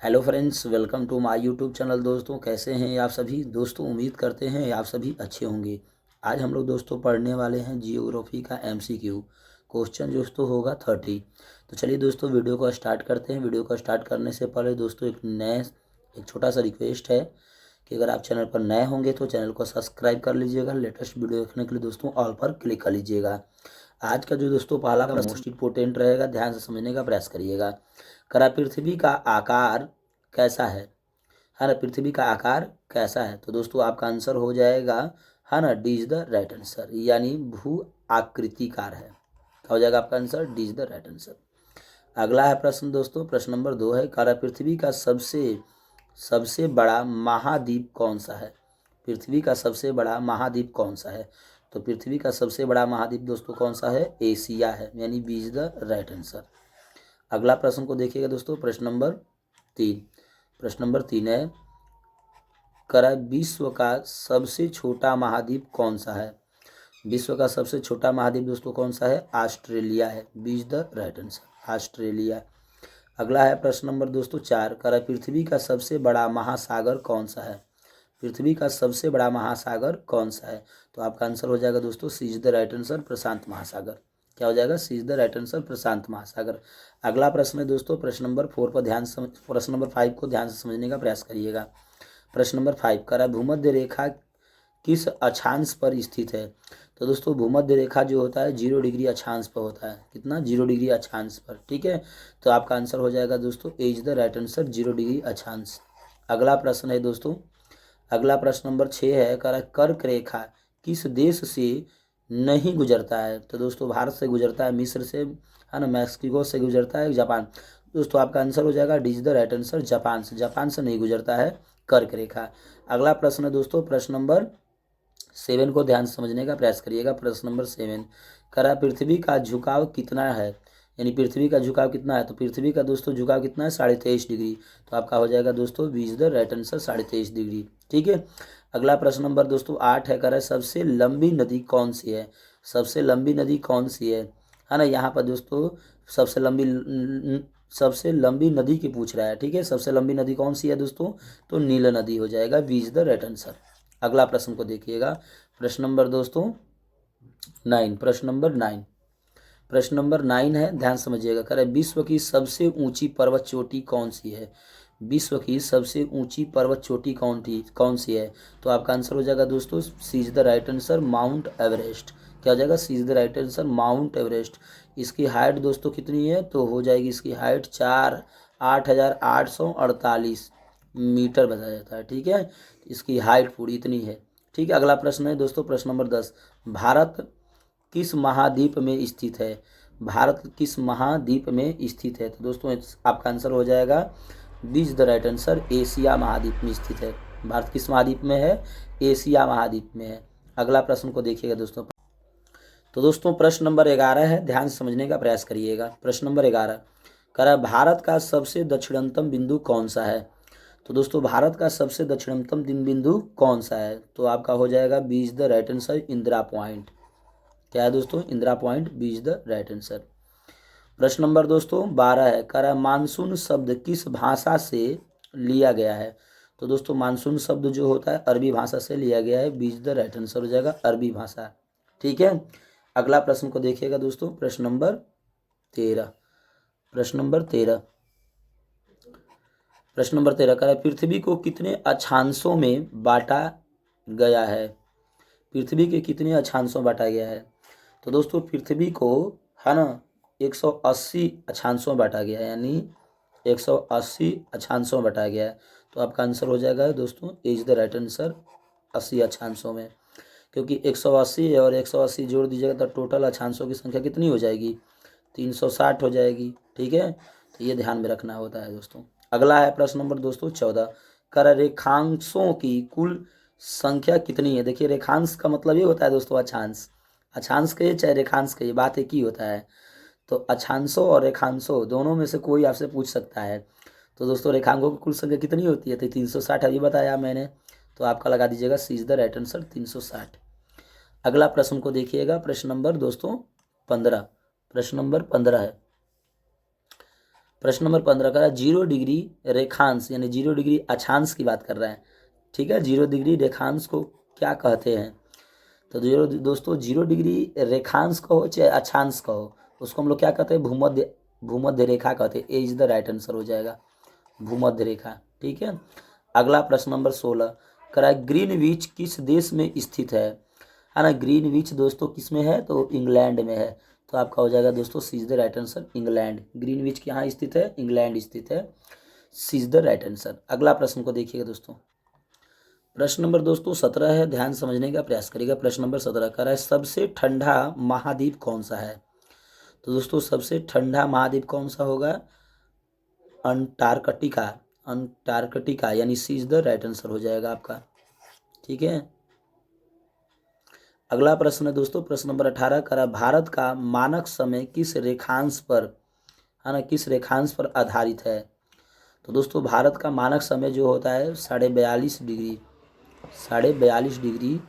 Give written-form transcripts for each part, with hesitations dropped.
Hello friends, welcome to my YouTube channel. दोस्तों, कैसे हैं आप सभी? दोस्तों, उम्मीद करते हैं आप सभी अच्छे होंगे। आज हम लोग दोस्तों पढ़ने वाले हैं जियोग्राफी का एमसीक्यू क्वेश्चन दोस्तों होगा 30। तो चलिए दोस्तों वीडियो को स्टार्ट करते हैं। वीडियो को स्टार्ट करने से पहले दोस्तों एक छोटा सा रिक्वेस्ट है कि अगर आप चैनल पर नए होंगे तो चैनल को सब्सक्राइब कर लीजिएगा। लेटेस्ट वीडियो देखने के लिए दोस्तों ऑल पर क्लिक कर लीजिएगा। आज का जो दोस्तों पहला का मोस्ट इंपोर्टेंट रहेगा, ध्यान से समझने का प्रयास करिएगा। करा पृथ्वी का आकार कैसा है ना? पृथ्वी का आकार कैसा है? तो दोस्तों आपका आंसर हो जाएगा, है ना, D is the right answer, यानी भू आकृतिकार है। क्या हो जाएगा आपका answer? D is the right answer. अगला है प्रश्न दोस्तों, प्रश्न नंबर 2 है, करा पृथ्वी का सबसे सबसे बड़ा महाद्वीप कौन सा है? पृथ्वी का सबसे बड़ा महाद्वीप कौन सा है? तो पृथ्वी का सबसे बड़ा महाद्वीप दोस्तों कौन सा है? एशिया है, यानी B is the right answer. अगला प्रश्न को देखिएगा दोस्तों, प्रश्न नंबर 3। प्रश्न नंबर 3 है, करा विश्व का सबसे छोटा महाद्वीप कौन सा है? विश्व का सबसे छोटा महाद्वीप दोस्तों कौन सा है? ऑस्ट्रेलिया है, B is the right answer, Australia. अगला है प्रश्न नंबर दोस्तों 4, करा पृथ्वी का सबसे बड़ा महासागर कौन सा है? पृथ्वी का सबसे बड़ा महासागर कौन सा है? तो आपका आंसर हो जाएगा दोस्तों C is the right answer, प्रशांत महासागर। क्या हो जाएगा? C is the right answer, प्रशांत महासागर। अगला प्रश्न है दोस्तों प्रश्न नंबर 4 पर प्रश्न नंबर 5 को ध्यान से समझने का प्रयास करिएगा। प्रश्न नंबर 5, करा भूमध्य रेखा किस अक्षांश पर स्थित है? तो दोस्तों भूमध्य रेखा जो होता है 0 डिग्री अक्षांश पर होता है। कितना? 0 डिग्री अक्षांश पर। ठीक है, तो आपका आंसर हो जाएगा दोस्तों A is the right answer, 0 degree अक्षांश। अगला प्रश्न है दोस्तों, अगला प्रश्न नंबर 6 है, कर्क रेखा किस देश से नहीं गुजरता है? तो दोस्तों भारत से गुजरता है, मिस्र से, है ना, मैक्सिको से गुजरता है, जापान। दोस्तों आपका आंसर हो जाएगा D is the right answer, Japan से। जापान से नहीं गुजरता है कर्क रेखा। अगला प्रश्न है दोस्तों प्रश्न नंबर 7 को ध्यान से समझने का प्रयास करिएगा। प्रश्न नंबर 7, करा पृथ्वी का झुकाव कितना है? यानी पृथ्वी का झुकाव कितना है? तो पृथ्वी का दोस्तों झुकाव कितना है? 23.5 डिग्री। तो आपका हो जाएगा दोस्तों B is the right answer, 23.5 degree. ठीक है, अगला प्रश्न नंबर दोस्तों 8 है, करा सबसे लंबी नदी कौन सी है? सबसे लंबी नदी कौन सी है ना? यहाँ पर दोस्तों सबसे लंबी नदी की पूछ रहा है। ठीक है, सबसे लंबी नदी कौन सी है दोस्तों? तो नील नदी हो जाएगा, B is the right answer. अगला प्रश्न को देखिएगा, प्रश्न नंबर दोस्तों 9। प्रश्न नंबर 9 है, ध्यान समझिएगा। कह रहे विश्व की सबसे ऊंची पर्वत चोटी कौन सी है? विश्व की सबसे ऊंची पर्वत चोटी कौन सी है? तो आपका आंसर हो जाएगा दोस्तों C is the right answer, Mount Everest. क्या हो जाएगा? C is the right answer, Mount Everest. इसकी हाइट दोस्तों कितनी है? तो हो जाएगी इसकी हाइट 8,848 मीटर बताया जाता है। ठीक है, इसकी हाइट पूरी इतनी है। ठीक है, अगला प्रश्न है दोस्तों प्रश्न नंबर 10, भारत किस महाद्वीप में स्थित है? भारत किस महाद्वीप में स्थित है? तो दोस्तों आपका आंसर हो जाएगा B is the right answer, Asia महाद्वीप में स्थित है। भारत किस महाद्वीप में है? एशिया महाद्वीप में है। अगला प्रश्न को देखिएगा दोस्तों। तो दोस्तों प्रश्न नंबर 11 है, ध्यान से समझने का प्रयास करिएगा। प्रश्न नंबर 11, कह रहा है भारत का सबसे दक्षिणतम बिंदु कौन सा है? तो दोस्तों भारत का सबसे दक्षिणतम बिंदु कौन सा है? तो आपका हो जाएगा B is the right answer, Indira Point. क्या है दोस्तों? Indira Point, B is the right answer. प्रश्न नंबर दोस्तों 12 है, कह रहा है मानसून शब्द किस भाषा से लिया गया है? तो दोस्तों मानसून शब्द जो होता है अरबी भाषा से लिया गया है, B is the right answer हो जाएगा, अरबी भाषा। ठीक है, अगला प्रश्न को देखिएगा दोस्तों, प्रश्न नंबर 13। प्रश्न नंबर 13, प्रश्न नंबर 13 कह रहा है पृथ्वी को कितने अक्षांशों में बांटा गया है? पृथ्वी के कितने अक्षांशों में बांटा गया है? तो दोस्तों पृथ्वी को, है ना, 180 अक्षांशों में बांटा गया है, यानी 180 अक्षांशों में बांटा गया है। तो आपका आंसर हो जाएगा दोस्तों A is the right answer, 80 अक्षांशों में। क्योंकि 180 और 180 जोड़ दीजिएगा तो टोटल अक्षांशों की संख्या कितनी हो जाएगी? 360 हो जाएगी। ठीक है, तो ये ध्यान में रखना होता है दोस्तों। अगला है प्रश्न नंबर दोस्तों 14, कर रेखांशों की कुल संख्या कितनी है? देखिए रेखांश का मतलब ये होता है दोस्तों अक्षांश, अक्षांश के चाहे रेखांश के, ये बात एक ही होता है। तो अक्षांशों और रेखांशों दोनों में से कोई आपसे पूछ सकता है। तो दोस्तों रेखांकों की कुल संख्या कितनी होती है? तो 360 अभी बताया मैंने, तो आपका लगा दीजिएगा सी इज द राइट आंसर, 360। अगला प्रश्न को देखिएगा, प्रश्न नंबर दोस्तों 15। प्रश्न नंबर 15 है, प्रश्न नंबर 15 करा 0 डिग्री रेखांश यानी 0 डिग्री अक्षांश की बात कर रहा है। ठीक है, 0 डिग्री रेखांश को क्या कहते हैं? तो दोस्तों 0 डिग्री रेखांश कहो चाहे अक्षांश कहो, उसको हम लोग क्या कहते हैं? भूमध्य रेखा कहते हैं। ए इज द राइट आंसर हो जाएगा, भूमध्य रेखा। ठीक है, अगला प्रश्न नंबर 16 करा ग्रीनविच किस देश में स्थित है ना? ग्रीनविच दोस्तों किस में है? तो इंग्लैंड में है। तो आपका हो जाएगा दोस्तों C is the right answer, England. Greenwich कहाँ स्थित है? इंग्लैंड स्थित है, C is the right answer. अगला प्रश्न को देखिएगा दोस्तों, प्रश्न नंबर दोस्तों 17 है, ध्यान समझने का प्रयास करिएगा। प्रश्न नंबर 17 कह रहा है सबसे ठंडा महाद्वीप कौन सा है? तो दोस्तों सबसे ठंडा महाद्वीप कौन सा होगा? अंटार्कटिका। अंटार्कटिका यानी सी इज द राइट आंसर हो जाएगा आपका। ठीक है, अगला प्रश्न है दोस्तों प्रश्न नंबर 18 करा भारत का मानक समय किस रेखांश पर है ना, किस रेखांश पर आधारित है? तो दोस्तों भारत का मानक समय जो होता है 42.5 डिग्री, 42.5 डिग्री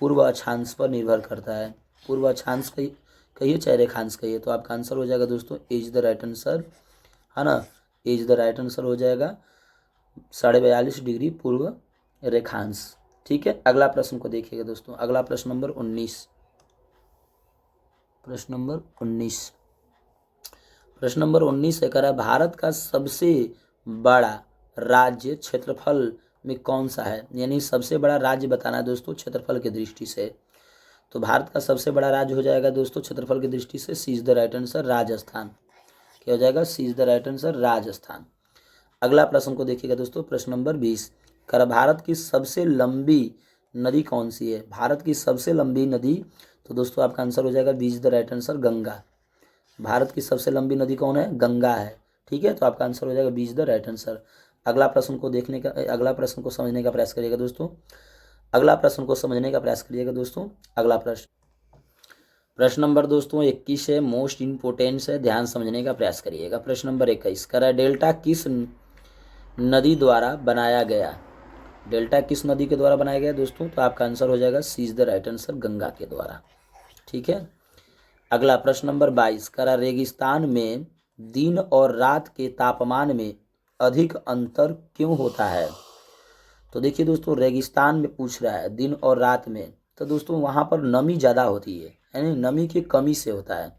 पूर्व अक्षांश पर निर्भर करता है। पूर्व अक्षांश कहिए चाहे रेखांश कहिए, तो आपका आंसर हो जाएगा दोस्तों एज द राइट आंसर, है ना, एज द राइट आंसर हो जाएगा 42.5 डिग्री पूर्व रेखांश। ठीक है, अगला प्रश्न को देखिएगा दोस्तों, अगला प्रश्न नंबर 19। प्रश्न नंबर 19, प्रश्न नंबर 19 है कह रहा है भारत का सबसे बड़ा राज्य क्षेत्रफल में कौन सा है? यानी सबसे बड़ा राज्य बताना है दोस्तों क्षेत्रफल की दृष्टि से। तो भारत का सबसे बड़ा राज्य हो जाएगा दोस्तों क्षेत्रफल की दृष्टि से C is the right answer, Rajasthan. क्या हो जाएगा? C is the right answer, Rajasthan. अगला प्रश्न को देखिएगा दोस्तों, प्रश्न नंबर 20 कर भारत की सबसे लंबी नदी कौन सी है? भारत की सबसे लंबी नदी, तो दोस्तों आपका आंसर हो जाएगा B is the right answer, Ganga. Bharat की सबसे लंबी नदी कौन है? गंगा है। ठीक है, तो आपका आंसर हो जाएगा B is the right answer. अगला प्रश्न को देखने का, अगला प्रश्न को समझने का प्रयास करिएगा दोस्तों, अगला प्रश्न को समझने का प्रयास करिएगा दोस्तों। अगला प्रश्न, प्रश्न नंबर दोस्तों 21 है, मोस्ट इम्पोर्टेंट है, ध्यान समझने का प्रयास करिएगा। प्रश्न नंबर 21 करा डेल्टा किस नदी द्वारा बनाया गया? डेल्टा किस नदी के द्वारा बनाया गया दोस्तों? तो आपका आंसर हो जाएगा C is the right answer, Ganga के द्वारा। ठीक है, अगला प्रश्न नंबर 22 करा रेगिस्तान में दिन और रात के तापमान में अधिक अंतर क्यों होता है? तो देखिए दोस्तों रेगिस्तान में पूछ रहा है दिन और रात में, तो दोस्तों वहाँ पर नमी ज़्यादा होती है, यानी नमी की कमी से होता है।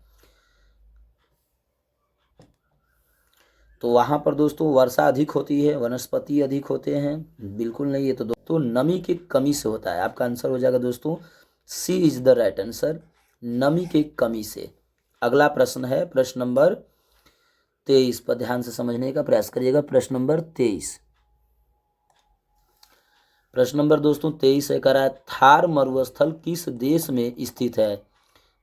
तो वहाँ पर दोस्तों वर्षा अधिक होती है, वनस्पति अधिक होते हैं? बिल्कुल नहीं है, तो दोस्तों नमी की कमी से होता है। आपका आंसर हो जाएगा दोस्तों C is the right answer, नमी की कमी से। अगला प्रश्न है प्रश्न नंबर 23 पर ध्यान से समझने का प्रयास करिएगा। प्रश्न नंबर 23, प्रश्न नंबर दोस्तों 23 है करा थार मरुस्थल किस देश में स्थित है?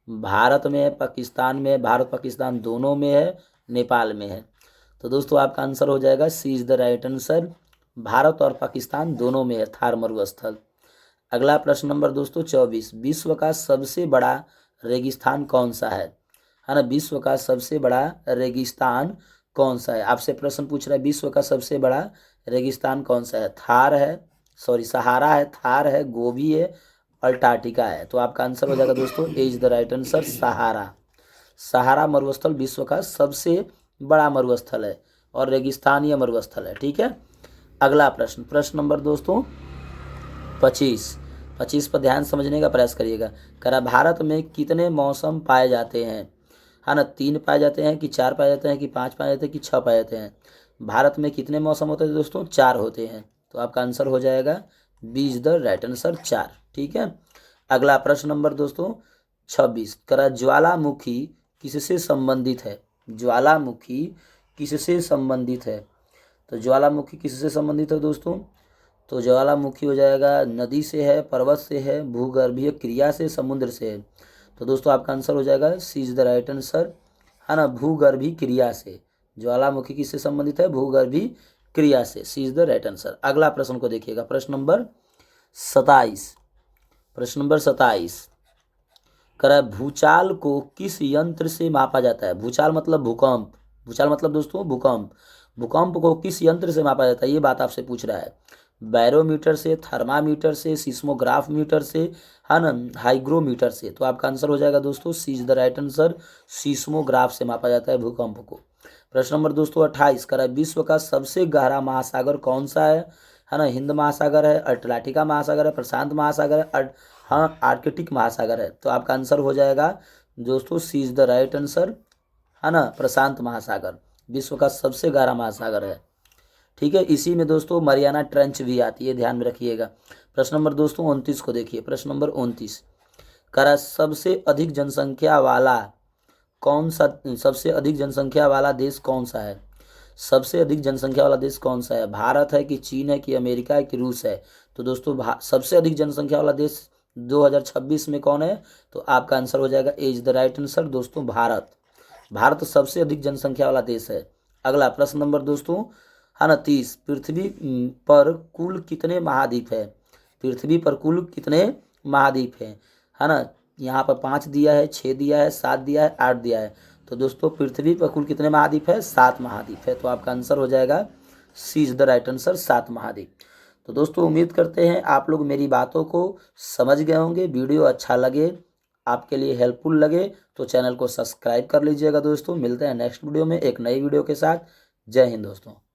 भारत में है, पाकिस्तान में है, भारत पाकिस्तान दोनों में है, नेपाल में है? तो दोस्तों आपका आंसर हो जाएगा C is the right answer, Bharat और पाकिस्तान दोनों में है थार मरुस्थल। अगला प्रश्न नंबर दोस्तों 24, विश्व का सबसे बड़ा रेगिस्तान कौन सा है ना? विश्व का सबसे बड़ा रेगिस्तान कौन सा है? आपसे प्रश्न पूछ रहा है विश्व का सबसे बड़ा रेगिस्तान कौन सा है? थार है, सॉरी सहारा है, थार है, गोबी है, अंटार्कटिका है? तो आपका आंसर हो जाएगा दोस्तों A is the right answer, सहारा। सहारा मरुस्थल विश्व का सबसे बड़ा मरुस्थल है और रेगिस्तानीय मरुस्थल है। ठीक है, अगला प्रश्न, प्रश्न नंबर दोस्तों 25 पर ध्यान समझने का प्रयास करिएगा। करा भारत में कितने मौसम पाए जाते हैं? है ना, 3 पाए जाते हैं कि 4 पाए जाते हैं कि 5 पाए जाते हैं कि 6 पाए जाते हैं? भारत में कितने मौसम होते हैं दोस्तों? 4 होते हैं। तो आपका आंसर हो जाएगा B is the right answer, 4। ठीक है, अगला प्रश्न नंबर दोस्तों 26 करा ज्वालामुखी किससे संबंधित है? ज्वालामुखी किससे संबंधित है? तो ज्वालामुखी किससे संबंधित है दोस्तों? तो ज्वालामुखी हो जाएगा नदी से है, पर्वत से है, भूगर्भीय क्रिया से, समुद्र से है? तो दोस्तों आपका आंसर हो जाएगा C is the right answer, है ना, भूगर्भीय क्रिया से। ज्वालामुखी किससे संबंधित है? भूगर्भीय क्रिया से, C is the right answer. अगला प्रश्न को देखिएगा, प्रश्न नंबर 27, प्रश्न नंबर 27 करा भूचाल को किस यंत्र से मापा जाता है? भूचाल मतलब भूकंप, भूचाल मतलब दोस्तों भूकंप, भूकंप को किस यंत्र से मापा जाता है ये बात आपसे पूछ रहा है। बैरोमीटर से, थर्मामीटर से, सिस्मोग्राफ मीटर से, है ना, हाइग्रोमीटर से? तो आपका आंसर हो जाएगा दोस्तों C is the right answer, seismograph से मापा जाता है भूकंप को। प्रश्न नंबर दोस्तों 28 करा, विश्व का सबसे गहरा महासागर कौन सा है ना? हिंद महासागर है, अटलांटिका महासागर है, प्रशांत महासागर है, हाँ आर्कटिक महासागर है। तो आपका आंसर हो जाएगा दोस्तों C is the right answer, है ना, प्रशांत महासागर विश्व का सबसे गहरा महासागर है। ठीक है, इसी में दोस्तों मरियाना ट्रेंच भी आती है, ध्यान में रखिएगा। प्रश्न नंबर दोस्तों 29 को देखिए, प्रश्न नंबर 29 करा, सबसे अधिक जनसंख्या वाला कौन सा, सबसे अधिक जनसंख्या वाला देश कौन सा है? सबसे अधिक जनसंख्या वाला देश कौन सा है? भारत है कि चीन है कि अमेरिका है कि रूस है? तो दोस्तों सबसे अधिक जनसंख्या वाला देश 2026 में कौन है? तो आपका आंसर हो जाएगा इज द राइट आंसर दोस्तों भारत। भारत सबसे अधिक जनसंख्या वाला देश है। अगला प्रश्न नंबर दोस्तों है ना 30, पृथ्वी पर कुल कितने महाद्वीप है? पृथ्वी पर कुल कितने महाद्वीप है ना? यहाँ पर 5 दिया है, 6 दिया है, 7 दिया है, 8 दिया है। तो दोस्तों पृथ्वी पर कुल कितने महाद्वीप है? 7 महाद्वीप है। तो आपका आंसर हो जाएगा C is the right answer, 7 महाद्वीप। तो दोस्तों उम्मीद करते हैं आप लोग मेरी बातों को समझ गए होंगे। वीडियो अच्छा लगे, आपके लिए हेल्पफुल लगे तो चैनल को सब्सक्राइब कर लीजिएगा दोस्तों। मिलते हैं नेक्स्ट वीडियो में एक नई वीडियो के साथ। जय हिंद दोस्तों।